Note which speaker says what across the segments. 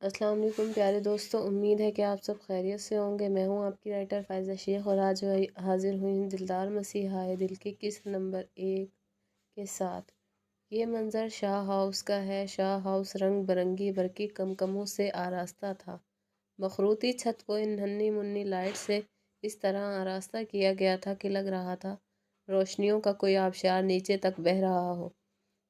Speaker 1: السلام علیکم پیارے دوستوں، امید ہے کہ آپ سب خیریت سے ہوں گے۔ میں ہوں آپ کی رائٹر فائزہ شیخ اور آج حاضر ہوئی ہوں دلدار مسیحائے دل کے قسط نمبر 1 کے ساتھ۔ یہ منظر شاہ ہاؤس کا ہے۔ شاہ ہاؤس رنگ برنگی برقی کمکموں سے آراستہ تھا۔ مخروطی چھت کو ان ننھی منھی لائٹ سے اس طرح آراستہ کیا گیا تھا کہ لگ رہا تھا روشنیوں کا کوئی آبشار نیچے تک بہہ رہا ہو۔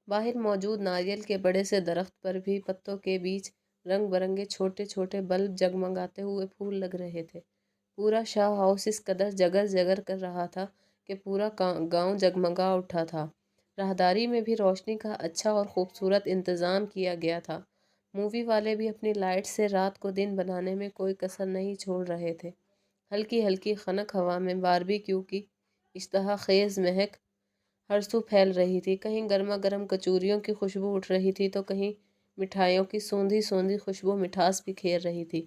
Speaker 1: باہر موجود ناریل کے بڑے سے درخت پر بھی پتوں کے بیچ رنگ برنگے چھوٹے چھوٹے بلب جگمگاتے ہوئے پھول لگ رہے تھے۔ پورا شاہ ہاؤس اس قدر جگر جگر کر رہا تھا کہ پورا گاؤں جگمگا اٹھا تھا۔ راہداری میں بھی روشنی کا اچھا اور خوبصورت انتظام کیا گیا تھا۔ مووی والے بھی اپنی لائٹ سے رات کو دن بنانے میں کوئی کسر نہیں چھوڑ رہے تھے۔ ہلکی ہلکی خنک ہوا میں باربیکیو کی اشتہا خیز مہک ہر سو پھیل رہی تھی۔ کہیں گرما گرم کچوریوں کی خوشبو اٹھ رہی تھی تو کہیں مٹھائیوں کی سوندھی سوندھی خوشبو مٹھاس بکھیر رہی تھی۔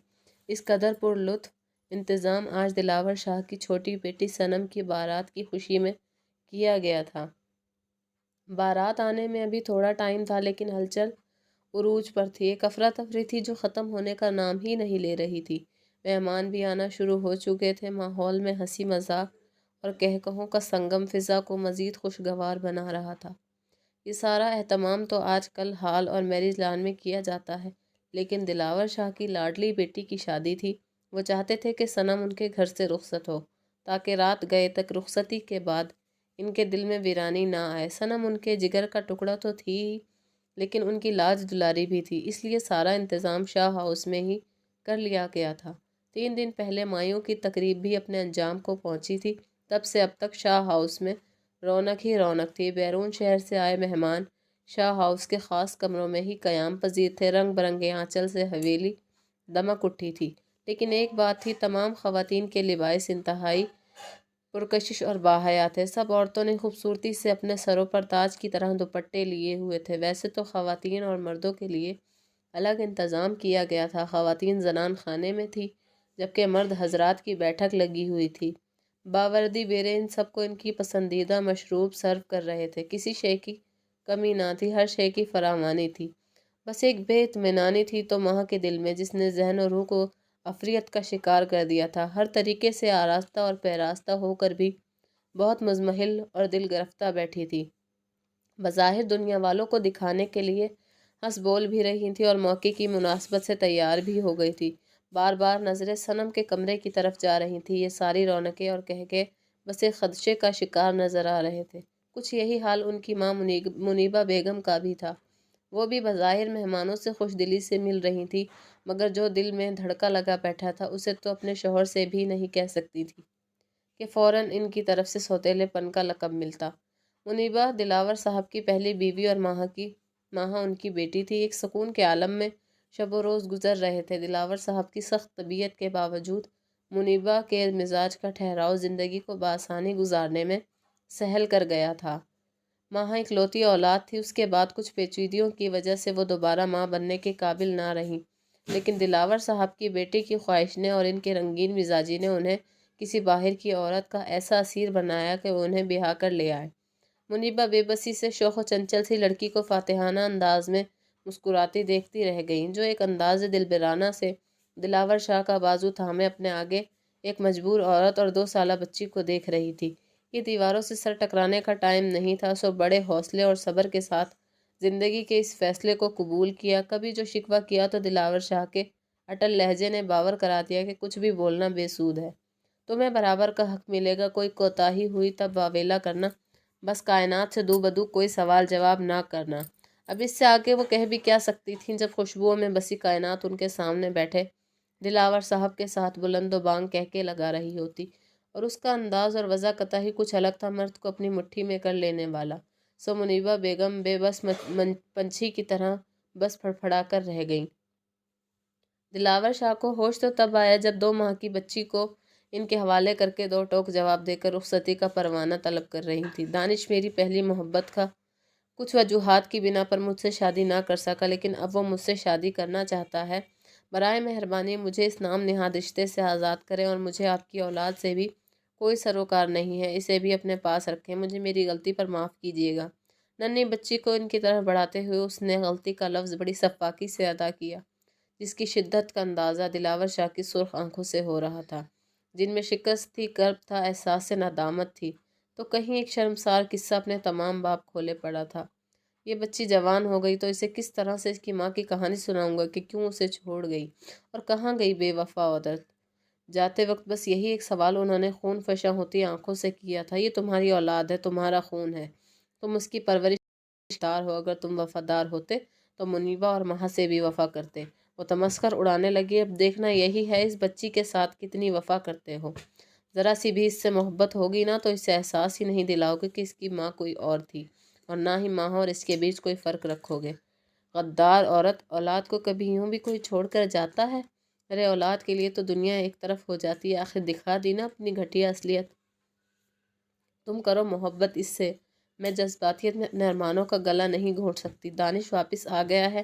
Speaker 1: اس قدر پر لطف انتظام آج دلاور شاہ کی چھوٹی بیٹی صنم کی بارات کی خوشی میں کیا گیا تھا۔ بارات آنے میں ابھی تھوڑا ٹائم تھا لیکن ہلچل عروج پر تھی۔ ایک افراتفری تھی جو ختم ہونے کا نام ہی نہیں لے رہی تھی۔ مہمان بھی آنا شروع ہو چکے تھے۔ ماحول میں ہنسی مذاق اور کہکہوں کا سنگم فضا کو مزید خوشگوار بنا رہا تھا۔ یہ سارا اہتمام تو آج کل ہال اور میرج لان میں کیا جاتا ہے، لیکن دلاور شاہ کی لاڈلی بیٹی کی شادی تھی۔ وہ چاہتے تھے کہ صنم ان کے گھر سے رخصت ہو تاکہ رات گئے تک رخصتی کے بعد ان کے دل میں ویرانی نہ آئے۔ صنم ان کے جگر کا ٹکڑا تو تھی ہی لیکن ان کی لاج دلاری بھی تھی، اس لیے سارا انتظام شاہ ہاؤس میں ہی کر لیا گیا تھا۔ 3 دن پہلے مایوں کی تقریب بھی اپنے انجام کو پہنچی تھی۔ تب سے اب تک شاہ ہاؤس میں رونق ہی رونق تھی۔ بیرون شہر سے آئے مہمان شاہ ہاؤس کے خاص کمروں میں ہی قیام پذیر تھے۔ رنگ برنگے آنچل سے حویلی دمک اٹھی تھی، لیکن ایک بات تھی، تمام خواتین کے لباس انتہائی پرکشش اور باحیا تھے۔ سب عورتوں نے خوبصورتی سے اپنے سروں پر تاج کی طرح دوپٹے لیے ہوئے تھے۔ ویسے تو خواتین اور مردوں کے لیے الگ انتظام کیا گیا تھا۔ خواتین زنان خانے میں تھی جبکہ مرد حضرات کی بیٹھک لگی ہوئی تھی۔ باوردی بیرے ان سب کو ان کی پسندیدہ مشروب سرو کر رہے تھے۔ کسی شے کی کمی نہ تھی، ہر شے کی فراوانی تھی۔ بس ایک بے اطمینانی تھی تو ماں کے دل میں جس نے ذہن و روح کو عفریت کا شکار کر دیا تھا۔ ہر طریقے سے آراستہ اور پیراستہ ہو کر بھی بہت مضمحل اور دل گرفتہ بیٹھی تھی۔ بظاہر دنیا والوں کو دکھانے کے لیے ہنس بول بھی رہی تھی اور موقع کی مناسبت سے تیار بھی ہو گئی تھی۔ بار بار نظریں صنم کے کمرے کی طرف جا رہی تھیں۔ یہ ساری رونقیں اور کہکہے بس ایک خدشے کا شکار نظر آ رہے تھے۔ کچھ یہی حال ان کی ماں منیبہ بیگم کا بھی تھا۔ وہ بھی بظاہر مہمانوں سے خوش دلی سے مل رہی تھی، مگر جو دل میں دھڑکا لگا بیٹھا تھا اسے تو اپنے شوہر سے بھی نہیں کہہ سکتی تھی کہ فوراً ان کی طرف سے سوتیلے پن کا لقب ملتا۔ منیبہ دلاور صاحب کی پہلی بیوی اور ماہا ان کی بیٹی تھی۔ ایک سکون کے عالم میں شب و روز گزر رہے تھے۔ دلاور صاحب کی سخت طبیعت کے باوجود منیبہ کے مزاج کا ٹھہراؤ زندگی کو بآسانی گزارنے میں سہل کر گیا تھا۔ ماہا اکلوتی اولاد تھی، اس کے بعد کچھ پیچیدگیوں کی وجہ سے وہ دوبارہ ماں بننے کے قابل نہ رہیں، لیکن دلاور صاحب کی بیٹی کی خواہش نے اور ان کے رنگین مزاجی نے انہیں کسی باہر کی عورت کا ایسا اسیر بنایا کہ وہ انہیں بہا کر لے آئے۔ منیبہ بے بسی سے شوخ و چنچل سی لڑکی کو فاتحانہ انداز میں مسکراتی دیکھتی رہ گئیں، جو ایک انداز دلبرانہ سے دلاور شاہ کا بازو تھامے اپنے آگے ایک مجبور عورت اور 2 سالہ بچی کو دیکھ رہی تھی۔ یہ دیواروں سے سر ٹکرانے کا ٹائم نہیں تھا، سو بڑے حوصلے اور صبر کے ساتھ زندگی کے اس فیصلے کو قبول کیا۔ کبھی جو شکوہ کیا تو دلاور شاہ کے اٹل لہجے نے باور کرا دیا کہ کچھ بھی بولنا بے سود ہے۔ تمہیں برابر کا حق ملے گا، کوئی کوتاہی ہوئی تب واویلا کرنا، بس کائنات سے دو بدو کوئی سوال جواب نہ کرنا۔ اب اس سے آگے وہ کہہ بھی کیا سکتی تھیں جب خوشبوؤں میں بسی کائنات ان کے سامنے بیٹھے دلاور صاحب کے ساتھ بلند و بانگ کہکے لگا رہی ہوتی، اور اس کا انداز اور وضع قطعی کچھ الگ تھا، مرد کو اپنی مٹھی میں کر لینے والا۔ سو منیبہ بیگم بے بس پنچھی کی طرح بس پھڑپھڑا کر رہ گئیں۔ دلاور شاہ کو ہوش تو تب آیا جب 2 ماہ کی بچی کو ان کے حوالے کر کے 2 ٹوک جواب دے کر رخصتی کا پروانہ طلب کر رہی تھی۔ دانش میری پہلی محبت تھا، کچھ وجوہات کی بنا پر مجھ سے شادی نہ کر سکا، لیکن اب وہ مجھ سے شادی کرنا چاہتا ہے۔ برائے مہربانی مجھے اس نام نہاد رشتے سے آزاد کریں اور مجھے آپ کی اولاد سے بھی کوئی سروکار نہیں ہے، اسے بھی اپنے پاس رکھیں، مجھے میری غلطی پر معاف کیجیے گا۔ ننھی بچی کو ان کی طرف بڑھاتے ہوئے اس نے غلطی کا لفظ بڑی سفاکی سے ادا کیا، جس کی شدت کا اندازہ دلاور شاہ کی سرخ آنکھوں سے ہو رہا تھا، جن میں شکست تھی، کرب تھا، احساس ندامت تھی، تو کہیں ایک شرمسار قصہ اپنے تمام باب کھولے پڑا تھا۔ یہ بچی جوان ہو گئی تو اسے کس طرح سے اس کی ماں کی کہانی سناؤں گا کہ کیوں اسے چھوڑ گئی اور کہاں گئی بے وفا عورت۔ جاتے وقت بس یہی ایک سوال انہوں نے خون فشاں ہوتی آنکھوں سے کیا تھا، یہ تمہاری اولاد ہے، تمہارا خون ہے، تم اس کی پرورش دار ہو، اگر تم وفادار ہوتے تو منیبہ اور مہا سے بھی وفا کرتے۔ وہ تمسخر اڑانے لگی، اب دیکھنا یہی ہے اس بچی کے ساتھ کتنی وفا کرتے ہو۔ ذرا سی بھی اس سے محبت ہوگی نا تو اسے احساس ہی نہیں دلاؤ گے کہ اس کی ماں کوئی اور تھی، اور نہ ہی ماں اور اس کے بیچ کوئی فرق رکھو گے۔ غدار عورت، اولاد کو کبھی یوں بھی کوئی چھوڑ کر جاتا ہے؟ ارے اولاد کے لیے تو دنیا ایک طرف ہو جاتی ہے، آخر دکھا دی نا اپنی گھٹیا اصلیت۔ تم کرو محبت اس سے، میں جذباتیت میں اپنے ارمانوں کا گلا نہیں گھونٹ سکتی۔ دانش واپس آ گیا ہے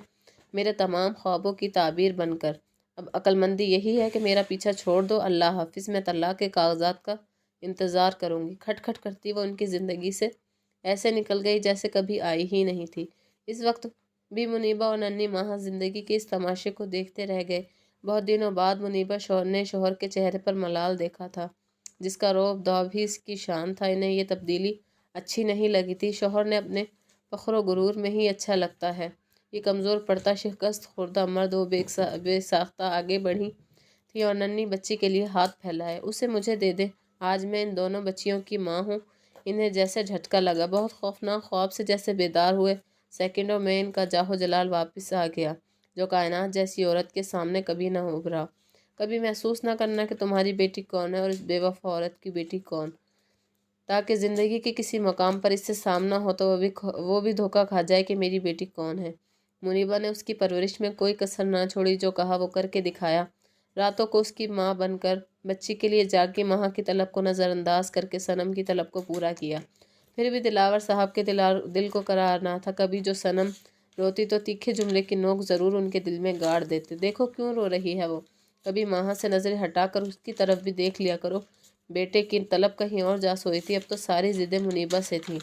Speaker 1: میرے تمام خوابوں کی تعبیر بن کر۔ اب عقل مندی یہی ہے کہ میرا پیچھا چھوڑ دو، اللہ حافظ، میں طلاق کے کاغذات کا انتظار کروں گی۔ کھٹ کھٹ کرتی وہ ان کی زندگی سے ایسے نکل گئی جیسے کبھی آئی ہی نہیں تھی۔ اس وقت بھی منیبہ اور ننھی ماہا زندگی کے اس تماشے کو دیکھتے رہ گئے۔ بہت دنوں بعد منیبہ نے شوہر کے چہرے پر ملال دیکھا تھا، جس کا روب دعو بھی اس کی شان تھا۔ انہیں یہ تبدیلی اچھی نہیں لگی تھی۔ شوہر نے اپنے فخر و غرور میں ہی اچھا لگتا ہے۔ یہ کمزور پڑتا شکست خوردہ مرد وہ بے ساختہ آگے بڑھی تھی اور ننھی بچی کے لیے ہاتھ پھیلائے۔ اسے مجھے دے دے، آج میں ان دونوں بچیوں کی ماں ہوں۔ انہیں جیسے جھٹکا لگا، بہت خوفناک خواب سے جیسے بیدار ہوئے، سیکنڈوں میں ان کا جاہ و جلال واپس آ گیا، جو کائنات جیسی عورت کے سامنے کبھی نہ ابھرا۔ کبھی محسوس نہ کرنا کہ تمہاری بیٹی کون ہے اور اس بے وفا عورت کی بیٹی کون، تاکہ زندگی کے کسی مقام پر اس سے سامنا ہو تو وہ بھی دھوکہ کھا جائے کہ میری بیٹی کون ہے۔ منیبہ نے اس کی پرورش میں کوئی کسر نہ چھوڑی، جو کہا وہ کر کے دکھایا۔ راتوں کو اس کی ماں بن کر بچی کے لیے جاگی، ماہا کی طلب کو نظر انداز کر کے صنم کی طلب کو پورا کیا۔ پھر بھی دلاور صاحب کے دل کو قرار نہ تھا۔ کبھی جو صنم روتی تو تیکھے جملے کی نوک ضرور ان کے دل میں گاڑ دیتے، دیکھو کیوں رو رہی ہے وہ۔ کبھی ماہا سے نظریں ہٹا کر اس کی طرف بھی دیکھ لیا کرو، بیٹے کی طلب کہیں اور جا سوئی تھی۔ اب تو ساری ضدیں منیبہ سے تھیں،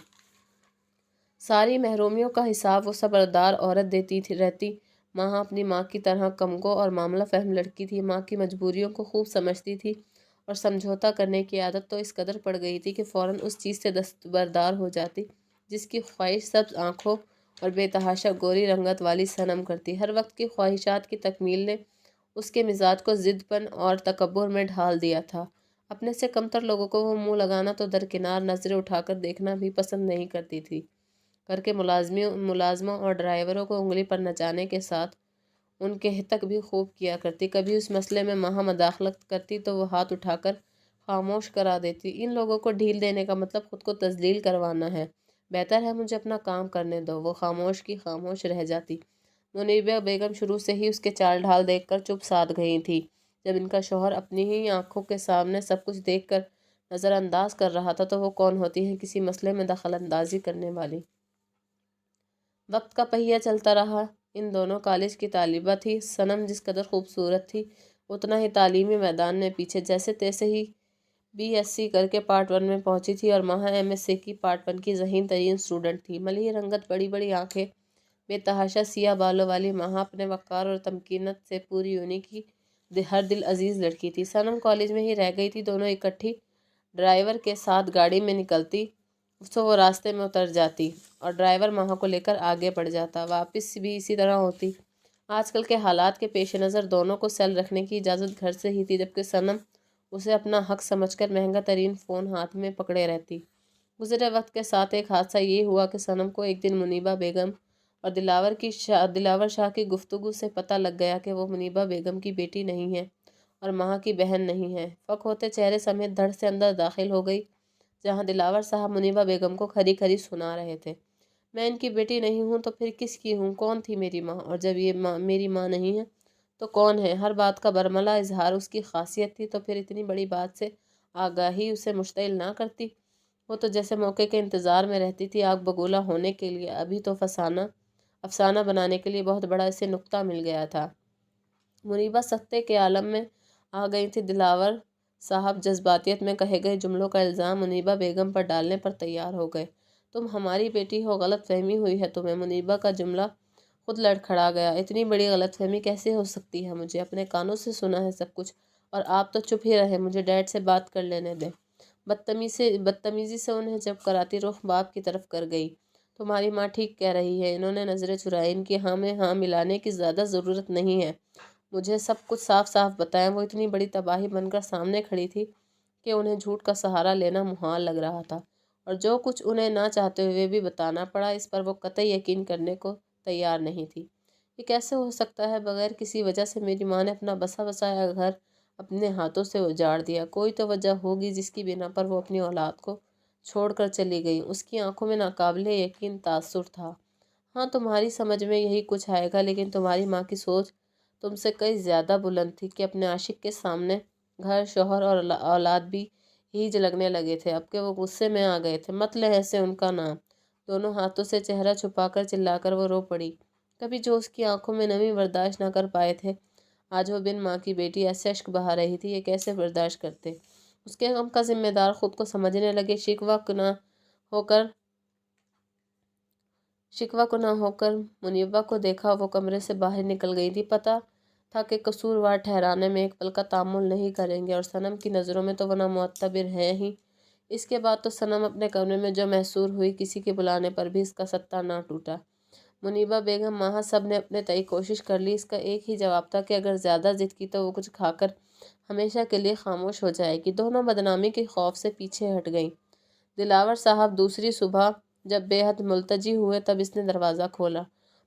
Speaker 1: ساری محرومیوں کا حساب وہ صبردار عورت دیتی رہتی۔ ماہا اپنی ماں کی طرح کمگو اور معاملہ فہم لڑکی تھی، ماں کی مجبوریوں کو خوب سمجھتی تھی، اور سمجھوتا کرنے کی عادت تو اس قدر پڑ گئی تھی کہ فوراً اس چیز سے دستبردار ہو جاتی جس کی خواہش سبز آنکھوں اور بے تحاشا گوری رنگت والی صنم کرتی۔ ہر وقت کی خواہشات کی تکمیل نے اس کے مزاج کو ضد پن اور تکبر میں ڈھال دیا تھا۔ اپنے سے کمتر لوگوں کو وہ منہ لگانا تو درکنار، نظریں اٹھا کر دیکھنا بھی پسند نہیں کرتی تھی، کر کے ملازموں اور ڈرائیوروں کو انگلی پر نچانے کے ساتھ ان کے ہتک بھی خوب کیا کرتی۔ کبھی اس مسئلے میں ماہا مداخلت کرتی تو وہ ہاتھ اٹھا کر خاموش کرا دیتی۔ ان لوگوں کو ڈھیل دینے کا مطلب خود کو تذلیل کروانا ہے، بہتر ہے مجھے اپنا کام کرنے دو۔ وہ خاموش کی خاموش رہ جاتی۔ منیبہ بیگم شروع سے ہی اس کے چال ڈھال دیکھ کر چپ سادھ گئی تھی۔ جب ان کا شوہر اپنی ہی آنکھوں کے سامنے سب کچھ دیکھ کر نظر انداز کر رہا تھا تو وہ کون ہوتی ہے کسی مسئلے میں دخل اندازی کرنے والی۔ وقت کا پہیہ چلتا رہا۔ ان دونوں کالج کی طالبہ تھی۔ صنم جس قدر خوبصورت تھی اتنا ہی تعلیمی میدان میں پیچھے، جیسے تیسے ہی BSc کر کے پارٹ 1 میں پہنچی تھی، اور ماہا MSc کی پارٹ 1 کی ذہین ترین اسٹوڈنٹ تھی۔ ملیح رنگت، بڑی بڑی آنکھیں، بے تحاشا سیاہ بالوں والی ماہا اپنے وقار اور تمکینت سے پوری یونی کی ہر دل عزیز لڑکی تھی۔ صنم کالج میں ہی رہ گئی تھی۔ دونوں اکٹھی ڈرائیور کے ساتھ گاڑی میں نکلتی تو وہ راستے میں اتر جاتی اور ڈرائیور ماہا کو لے کر آگے بڑھ جاتا، واپس بھی اسی طرح ہوتی۔ آج کل کے حالات کے پیش نظر دونوں کو سیل رکھنے کی اجازت گھر سے ہی تھی، جبکہ صنم اسے اپنا حق سمجھ کر مہنگا ترین فون ہاتھ میں پکڑے رہتی۔ گزرے وقت کے ساتھ ایک حادثہ یہ ہوا کہ صنم کو ایک دن منیبہ بیگم اور دلاور شاہ کی گفتگو سے پتہ لگ گیا کہ وہ منیبہ بیگم کی بیٹی نہیں ہے اور ماہا کی بہن نہیں ہے۔ فک ہوتے چہرے سمیت دھڑ سے اندر داخل ہو گئی، جہاں دلاور صاحب منیبہ بیگم کو کھری کھری سنا رہے تھے۔ میں ان کی بیٹی نہیں ہوں تو پھر کس کی ہوں؟ کون تھی میری ماں؟ اور جب یہ میری ماں نہیں ہے تو کون ہے؟ ہر بات کا برملا اظہار اس کی خاصیت تھی، تو پھر اتنی بڑی بات سے آگاہی اسے مشتعل نہ کرتی؟ وہ تو جیسے موقع کے انتظار میں رہتی تھی، آگ بگولا ہونے کے لیے، ابھی تو افسانہ بنانے کے لیے بہت بڑا اسے نکتہ مل گیا تھا۔ منیبہ سکتے کے عالم میں آ گئی تھی۔ دلاور صاحب جذباتیت میں کہے گئے جملوں کا الزام منیبہ بیگم پر ڈالنے پر تیار ہو گئے۔ تم ہماری بیٹی ہو، غلط فہمی ہوئی ہے تمہیں۔ منیبہ کا جملہ خود لڑکھڑا گیا۔ اتنی بڑی غلط فہمی کیسے ہو سکتی ہے؟ مجھے اپنے کانوں سے سنا ہے سب کچھ، اور آپ تو چپ ہی رہے۔ مجھے ڈیڈ سے بات کر لینے دیں۔ بدتمیزی سے انہیں جب کراتی رخ باپ کی طرف کر گئی۔ تمہاری ماں ٹھیک کہہ رہی ہے۔ انہوں نے نظریں چرائی۔ ان کی ہاں میں ہاں ملانے کی زیادہ ضرورت نہیں ہے۔ مجھے سب کچھ صاف صاف بتائیں۔ وہ اتنی بڑی تباہی بن کر سامنے کھڑی تھی کہ انہیں جھوٹ کا سہارا لینا محال لگ رہا تھا، اور جو کچھ انہیں نہ چاہتے ہوئے بھی بتانا پڑا، اس پر وہ قطعی یقین کرنے کو تیار نہیں تھی۔ یہ کیسے ہو سکتا ہے؟ بغیر کسی وجہ سے میری ماں نے اپنا بسا بسایا گھر اپنے ہاتھوں سے اجاڑ دیا۔ کوئی تو وجہ ہوگی جس کی بنا پر وہ اپنی اولاد کو چھوڑ کر چلی گئی۔ اس کی آنکھوں میں ناقابل یقین تاثر تھا۔ ہاں، تمہاری سمجھ میں یہی کچھ آئے گا، لیکن تمہاری ماں کی سوچ تم سے کئی زیادہ بلند تھی کہ اپنے عاشق کے سامنے گھر، شوہر اور اولاد بھی ہیج لگنے لگے تھے۔ اب کہ وہ غصے میں آ گئے تھے۔ مت لے ایسے ان کا نام۔ دونوں ہاتھوں سے چہرہ چھپا کر چلا کر وہ رو پڑی۔ کبھی جو اس کی آنکھوں میں نمی برداشت نہ کر پائے تھے، آج وہ بن ماں کی بیٹی ایسے اشک بہا رہی تھی۔ یہ کیسے برداشت کرتے؟ اس کے غم کا ذمہ دار خود کو سمجھنے لگے۔ شکوہ کو نہ ہو کر منیبہ کو دیکھا وہ کمرے سے باہر نکل گئی تھی۔ پتہ تھا کہ قصوروار ٹھہرانے میں ایک پل کا تامل نہیں کریں گے، اور صنم کی نظروں میں تو وہ نامعتبر ہے ہی۔ اس کے بعد تو صنم اپنے کمرے میں جو محصور ہوئی، کسی کے بلانے پر بھی اس کا ستا نہ ٹوٹا۔ منیبہ بیگم، ماہا، سب نے اپنے تئیں کوشش کر لی۔ اس کا ایک ہی جواب تھا کہ اگر زیادہ ضد کی تو وہ کچھ کھا کر ہمیشہ کے لیے خاموش ہو جائے گی۔ دونوں بدنامی کے خوف سے پیچھے ہٹ گئیں۔ دلاور صاحب دوسری صبح جب بے حد ملتجی ہوئے، تب اس نے دروازہ کھولا۔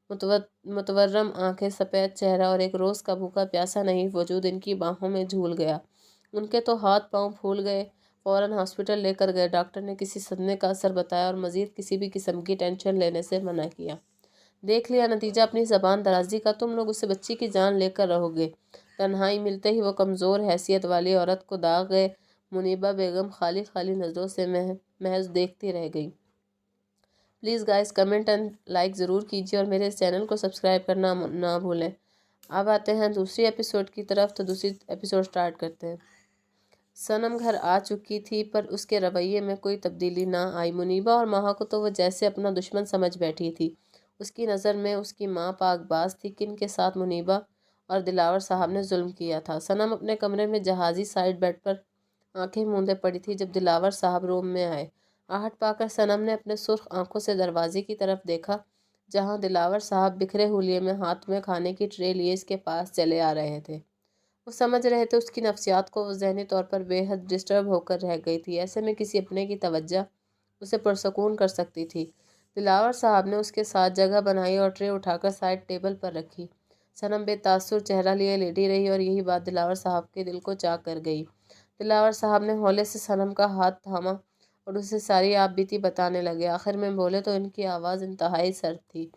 Speaker 1: متورم آنکھیں، سفید چہرہ اور ایک روز کا بھوکا پیاسا نہیں وجود ان کی باہوں میں جھول گیا۔ ان کے تو ہاتھ پاؤں پھول گئے۔ فوراً ہاسپٹل لے کر گئے۔ ڈاکٹر نے کسی صدمے کا اثر بتایا اور مزید کسی بھی قسم کی ٹینشن لینے سے منع کیا۔ دیکھ لیا نتیجہ اپنی زبان درازی کا؟ تم لوگ اسے بچی کی جان لے کر رہو گے۔ تنہائی ملتے ہی وہ کمزور حیثیت والی عورت کو داغ گئے۔ منیبہ بیگم خالی خالی نظروں سے محض دیکھتی رہ گئی۔ Please guys comment and like ضرور کیجیے، اور میرے اس چینل کو سبسکرائب کرنا نہ بھولیں۔ اب آتے ہیں دوسری ایپیسوڈ کی طرف، تو دوسری ایپیسوڈ سٹارٹ کرتے ہیں۔ صنم گھر آ چکی تھی، پر اس کے رویے میں کوئی تبدیلی نہ آئی۔ منیبہ اور ماہا کو تو وہ جیسے اپنا دشمن سمجھ بیٹھی تھی۔ اس کی نظر میں اس کی ماں پاک باز تھی، کن کے ساتھ منیبہ اور دلاور صاحب نے ظلم کیا تھا۔ صنم اپنے کمرے میں جہازی سائیڈ بیڈ پر آنکھیں موندے پڑی تھی جب دلاور صاحب روم میں آئے۔ آہٹ پا کر صنم نے اپنے سرخ آنکھوں سے دروازے کی طرف دیکھا، جہاں دلاور صاحب بکھرے حلیے میں ہاتھ میں کھانے کی ٹرے لیے اس کے پاس چلے آ رہے تھے۔ وہ سمجھ رہے تھے اس کی نفسیات کو وہ ذہنی طور پر بے حد ڈسٹرب ہو کر رہ گئی تھی۔ ایسے میں کسی اپنے کی توجہ اسے پرسکون کر سکتی تھی۔ دلاور صاحب نے اس کے ساتھ جگہ بنائی اور ٹرے اٹھا کر سائڈ ٹیبل پر رکھی۔ صنم بے تاثر چہرہ لیے لیٹی رہی، اور یہی بات دلاور صاحب کے دل کو چاک کر گئی۔ دلاور صاحب نے ہولے سے صنم کا ہاتھ تھاما اور اسے ساری آپ بیتی بتانے لگے۔ آخر میں بولے تو ان کی آواز انتہائی سرد تھی۔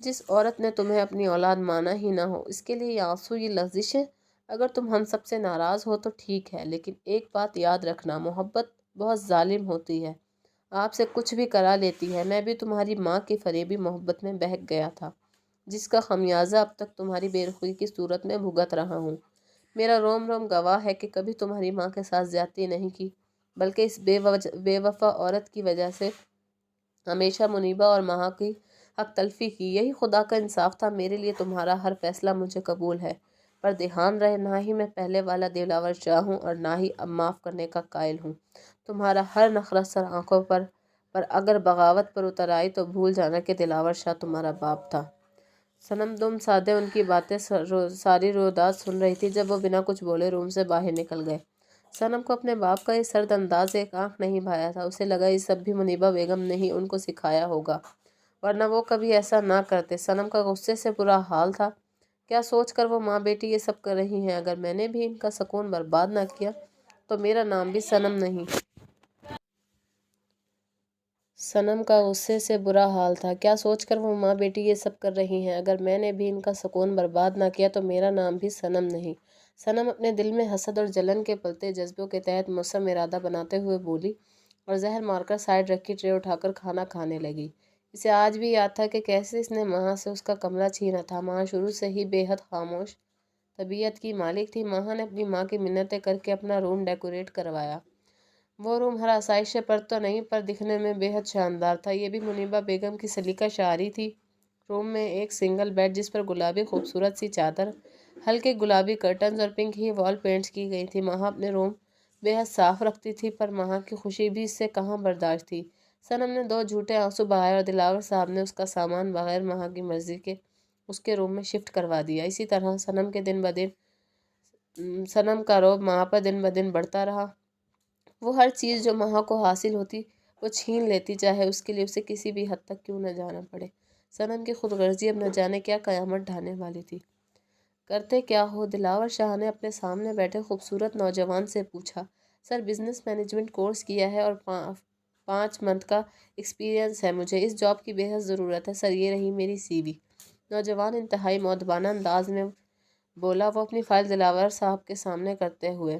Speaker 1: جس عورت نے تمہیں اپنی اولاد مانا ہی نہ ہو، اس کے لیے یہ آنسو، یہ لغزشیں؟ اگر تم ہم سب سے ناراض ہو تو ٹھیک ہے، لیکن ایک بات یاد رکھنا، محبت بہت ظالم ہوتی ہے، آپ سے کچھ بھی کرا لیتی ہے۔ میں بھی تمہاری ماں کی فریبی محبت میں بہک گیا تھا، جس کا خمیازہ اب تک تمہاری بے رخی کی صورت میں بھگت رہا ہوں۔ میرا روم روم گواہ ہے کہ کبھی تمہاری ماں کے ساتھ زیادتی نہیں کی، بلکہ اس بے وفا عورت کی وجہ سے ہمیشہ منیبہ اور ماہا کی حق تلفی کی۔ یہی خدا کا انصاف تھا۔ میرے لیے تمہارا ہر فیصلہ مجھے قبول ہے، پر دھیان رہے، نہ ہی میں پہلے والا دلاور شاہ ہوں اور نہ ہی اب معاف کرنے کا قائل ہوں۔ تمہارا ہر نخرہ سر آنکھوں پر اگر بغاوت پر اتر آئی تو بھول جانا کہ دلاور شاہ تمہارا باپ تھا۔ صنم دم سادے ان کی باتیں ساری رویداد سن رہی تھی جب وہ بنا کچھ بولے روم سے باہر نکل گئے۔ صنم کو اپنے باپ کا یہ سرد انداز ایک آنکھ نہیں بھایا تھا۔ اسے لگا یہ سب بھی منیبہ بیگم نے ہی ان کو سکھایا ہوگا، ورنہ وہ کبھی ایسا نہ کرتے۔ صنم کا غصے سے برا حال تھا۔ کیا سوچ کر وہ ماں بیٹی یہ سب کر رہی ہیں؟ اگر میں نے بھی ان کا سکون برباد نہ کیا تو میرا نام بھی صنم نہیں۔ صنم کا غصے سے برا حال تھا۔ کیا سوچ کر وہ ماں بیٹی یہ سب کر رہی ہیں؟ اگر میں نے بھی ان کا سکون برباد نہ کیا تو میرا نام بھی صنم نہیں۔ صنم اپنے دل میں حسد اور جلن کے پلتے جذبوں کے تحت مصمم ارادہ بناتے ہوئے بولی، اور زہر مار کر سائیڈ رکھی ٹرے اٹھا کر کھانا کھانے لگی۔ اسے آج بھی یاد تھا کہ کیسے اس نے ماہا سے اس کا کمرہ چھینا تھا۔ ماہا شروع سے ہی بے حد خاموش طبیعت کی مالک تھی۔ ماہا نے اپنی ماں کی منتیں کر کے اپنا روم ڈیکوریٹ کروایا۔ وہ روم ہر آسائش پر تو نہیں، پر دکھنے میں بے حد شاندار تھا۔ یہ بھی منیبہ بیگم کی سلیقہ شعاری تھی۔ روم میں ایک سنگل بیڈ جس پر گلابی خوبصورت سی چادر، ہلکے گلابی کرٹنز اور پنک ہی وال پینٹس کی گئی تھی۔ ماہا اپنے روم بے حد صاف رکھتی تھی، پر ماہا کی خوشی بھی اس سے کہاں برداشت تھی۔ صنم نے 2 جھوٹے آنسو بہائے اور دلاور صاحب نے اس کا سامان بغیر ماہا کی مرضی کے اس کے روم میں شفٹ کروا دیا۔ اسی طرح صنم کا رعب ماہا پر دن بدن بڑھتا رہا۔ وہ ہر چیز جو ماہا کو حاصل ہوتی وہ چھین لیتی، چاہے اس کے لیے اسے کسی بھی حد تک کیوں نہ جانا پڑے۔ صنم کی خود غرضی اب نہ جانے کیا قیامت ڈھانے والی تھی۔ کرتے کیا ہو؟ دلاور شاہ نے اپنے سامنے بیٹھے خوبصورت نوجوان سے پوچھا۔ سر، بزنس مینجمنٹ کورس کیا ہے اور 5 منتھ کا ایکسپیرینس ہے مجھے۔ اس جاب کی بے حد ضرورت ہے سر، یہ رہی میری سی وی۔ نوجوان انتہائی مؤدبانہ انداز میں بولا، وہ اپنی فائل دلاور صاحب کے سامنے کرتے ہوئے۔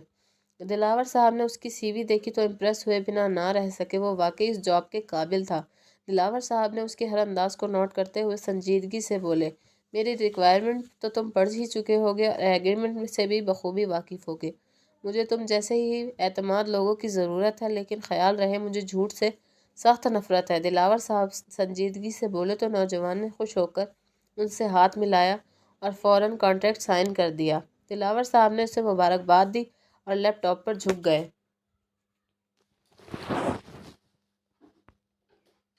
Speaker 1: دلاور صاحب نے اس کی سی وی دیکھی تو امپریس ہوئے بنا نہ رہ سکے، وہ واقعی اس جاب کے قابل تھا۔ دلاور صاحب نے اس کے ہر انداز کو نوٹ کرتے ہوئے سنجیدگی سے بولے، میری ریکوائرمنٹ تو تم پڑھ ہی چکے ہوگے اور ایگریمنٹ سے بھی بخوبی واقف ہوگے۔ مجھے تم جیسے ہی اعتماد لوگوں کی ضرورت ہے، لیکن خیال رہے مجھے جھوٹ سے سخت نفرت ہے۔ دلاور صاحب سنجیدگی سے بولے تو نوجوان نے خوش ہو کر ان سے ہاتھ ملایا اور فوراً کانٹریکٹ سائن کر دیا۔ دلاور صاحب نے اسے مبارکباد دی اور لیپ ٹاپ پر جھک گئے۔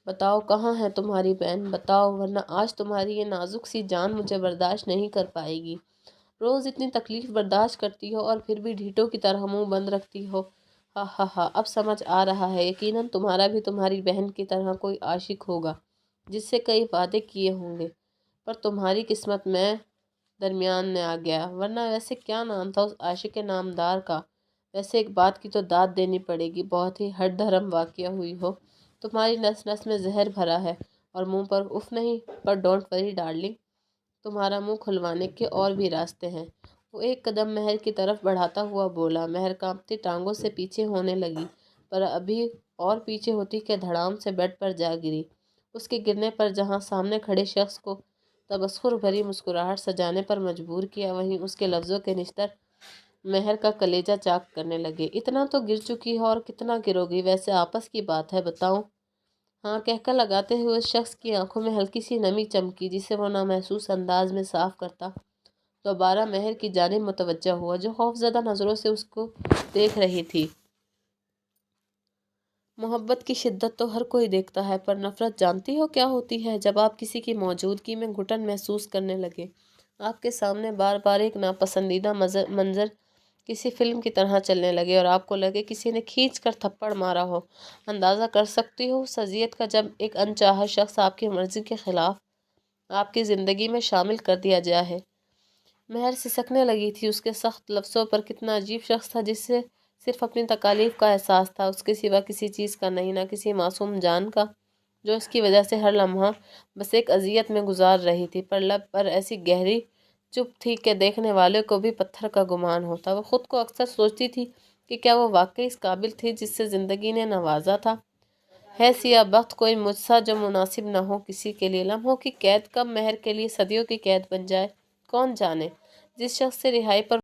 Speaker 1: بتاؤ کہاں ہے تمہاری بہن؟ بتاؤ، ورنہ آج تمہاری یہ نازک سی جان مجھے برداشت نہیں کر پائے گی۔ روز اتنی تکلیف برداشت کرتی ہو اور پھر بھی ڈھیٹوں کی طرح منہ بند رکھتی ہو۔ ہا ہا ہا، اب سمجھ آ رہا ہے، یقیناً تمہارا بھی تمہاری بہن کی طرح کوئی عاشق ہوگا جس سے کئی وعدے کیے ہوں گے، پر تمہاری قسمت میں درمیان میں آ گیا، ورنہ ویسے کیا نام تھا اس عاشق نامدار کا؟ ویسے ایک بات کی تو داد دینی پڑے گی، بہت ہی ہٹ دھرم واقعہ ہوئی ہو۔ تمہاری نس نس میں زہر بھرا ہے اور منہ پر اف نہیں، پر ڈونٹ وری ڈارلنگ، تمہارا منہ کھلوانے کے اور بھی راستے ہیں۔ وہ ایک قدم مہر کی طرف بڑھاتا ہوا بولا۔ مہر کانپتی ٹانگوں سے پیچھے ہونے لگی، پر ابھی اور پیچھے ہوتی کہ دھڑام سے بیڈ پر جا گری۔ اس کے گرنے پر جہاں سامنے کھڑے شخص کو تبسخر بھری مسکراہٹ سجانے پر مجبور کیا، وہیں اس کے لفظوں کے نچتر مہر کا کلیجہ چاک کرنے لگے۔ اتنا تو گر چکی ہو اور کتنا گرو گی؟ ویسے آپس کی بات ہے، بتاؤں؟ ہاں، کہہ کر لگاتے ہوئے اس شخص کی آنکھوں میں ہلکی سی نمی چمکی، جسے وہ نامحسوس انداز میں صاف کرتا دوبارہ مہر کی جانب متوجہ ہوا، جو خوفزدہ نظروں سے اس کو دیکھ رہی تھی۔ محبت کی شدت تو ہر کوئی دیکھتا ہے، پر نفرت جانتی ہو کیا ہوتی ہے؟ جب آپ کسی کی موجودگی میں گھٹن محسوس کرنے لگے، آپ کے سامنے بار بار ایک ناپسندیدہ منظر کسی فلم کی طرح چلنے لگے اور آپ کو لگے کسی نے کھینچ کر تھپڑ مارا ہو، اندازہ کر سکتی ہو اس اذیت کا جب ایک انچاہا شخص آپ کی مرضی کے خلاف آپ کی زندگی میں شامل کر دیا جائے۔ مہر سسکنے لگی تھی۔ اس کے سخت لفظوں پر کتنا عجیب شخص تھا جس سے صرف اپنی تکالیف کا احساس تھا، اس کے سوا کسی چیز کا نہیں، نہ کسی معصوم جان کا جو اس کی وجہ سے ہر لمحہ بس ایک اذیت میں گزار رہی تھی۔ پر لب پر ایسی گہری چپ تھی کہ دیکھنے والے کو بھی پتھر کا گمان ہوتا۔ وہ خود کو اکثر سوچتی تھی کہ کیا وہ واقعی اس قابل تھی جس سے زندگی نے نوازا تھا؟ ہے سیاہ بخت کوئی مجھ سا جو مناسب نہ ہو کسی کے لیے؟ لمحوں کی قید کب مہر کے لیے صدیوں کی قید بن جائے، کون جانے؟ جس شخص سے رہائی پر